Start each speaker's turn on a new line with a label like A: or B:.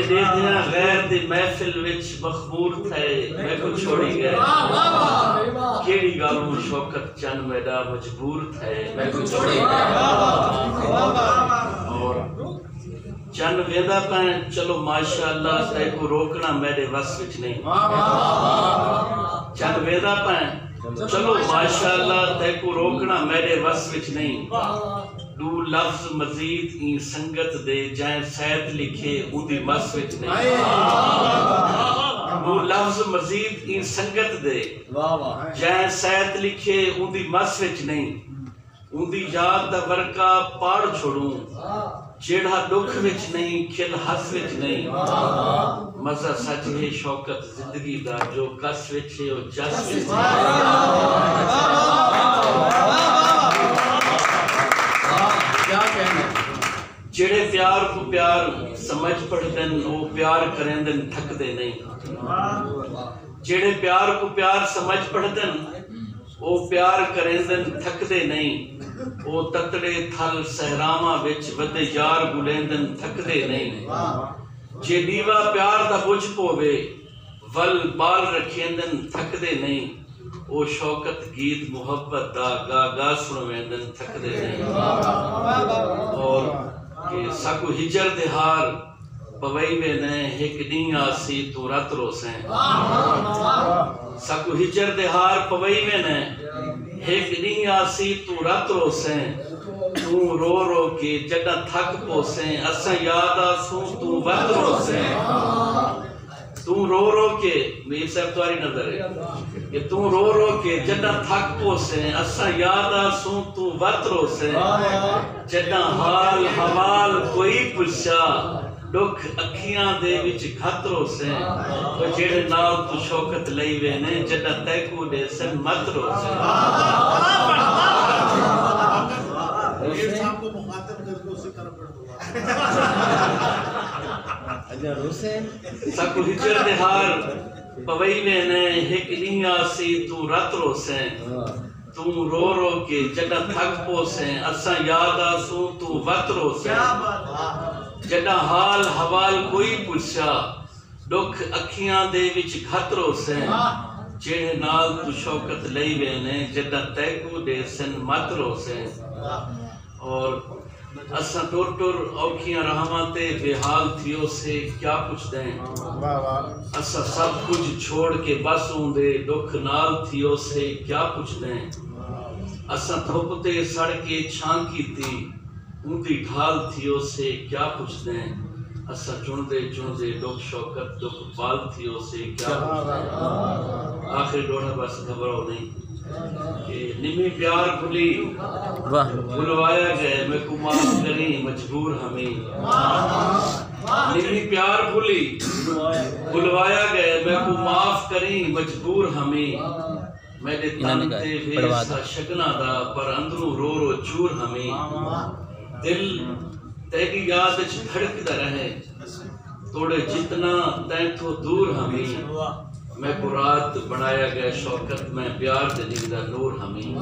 A: دے دیا غیر دی محفل وچ مخمور تھے میں کو چھوڑی گئے کیڑی گالوں شوکت چند میڈا مجبور تھے میں کو چھوڑی گئے اور چند ویدہ پائیں چلو ماشاءاللہ تے کو روکنا میرے وس وچ نہیں چند ویدہ پائیں چلو ماشاءاللہ تے کو روکنا میرے وس وچ نہیں دو لفظ مزید این سنگت دے جائیں سید لکھے ان دی مس وچ نہیں دو لفظ مزید این سنگت دے جائیں سید لکھے ان دی مس وچ نہیں ان دی یاد دا ورکا پاڑ چھوڑوں جیڑا دکھ وچ نہیں کھل ہس وچ نہیں مزہ سچ ہے شوکت زندگی دا جو کس وچ ہے او جس وچ جڑے پیار کو پیار سمجھ پڑھدن وہ پیار کریں دن تھک دے نہیں جڑے پیار کو پیار سمجھ پڑھدن وہ پیار کریں دن تھک دے نہیں وہ تتڑے تھل سہراما وچ ودے یار گلیندن تھک دے نہیں جے دیوا پیار دا بجھ پوے ول بال رکھیندن تھک دے نہیں وہ شوکت گیت محبت دا گا گا سنویندن تھک دے نہیں اور کہ ساکو ہجر دہار پوئی میں نے ایک دن آسی تو رات رو سیں ساکو ہجر دہار پوئی میں نے ایک دن آسی تو رات رو سیں تو رو رو کے جڑا تھک پوسیں اساں یاد آسوں تو وقت رو سیں تو رو رو کے میری صاحب تواری نظر ہے کہ تو رو رو کے جڑا تھک پوسیں اساں یاد آسوں تو وقت رو سیں جڑا حال حوال کوئی پوچھا دکھ اکھیاں دے وچ گھت رو سیں وہ جڑے نال تو شوکت لئی وینے جڑا تیکو دے سن مت رو سیں ساکو ہجر دہار پوئی میں نے ایک دن آسی تو رات رو سیں تو رو رو کے جڑا تھک پوسیں اساں یاد آسوں تو وقت رو سیں جڑا حال حوال کوئی پوچھا دکھ اکھیاں دے وچ گھت رو سیں جڑے نال تو شوکت لئی وینے جڑا تیکو دے سن مت رو سیں اور اساں ٹور ٹور اوکھیاں رحماتے بے حال تھیو سے کیا پوچھ دیں اساں سب کچھ چھوڑ کے بس ہوں دے دکھ نال تھیو سے کیا پوچھ دیں اساں دھوپتے سڑ کے چھان کی تھی ان دی ڈھال تھیو سے کیا پوچھ دیں اساں چندے دکھ شوکت دکھ بال تھیو سے کیا پوچھ دیں آخری ڈوڑا بس گھبراؤ نہیں کہ نمی پیار بھلی بھلوایا گئے میں کو معاف کریں مجبور ہمیں نمی پیار بھلی بھلوایا گئے میں کو معاف کریں مجبور ہمیں میرے تنتے ویسا شگنا دا پر اندروں رو رو چور ہمیں دل تیری یاد اچھ دھڑک دا رہے توڑے جتنا تین تو دور ہمیں میں کو رات بنایا گیا شوکت میں پیار دے دا نور ہمیں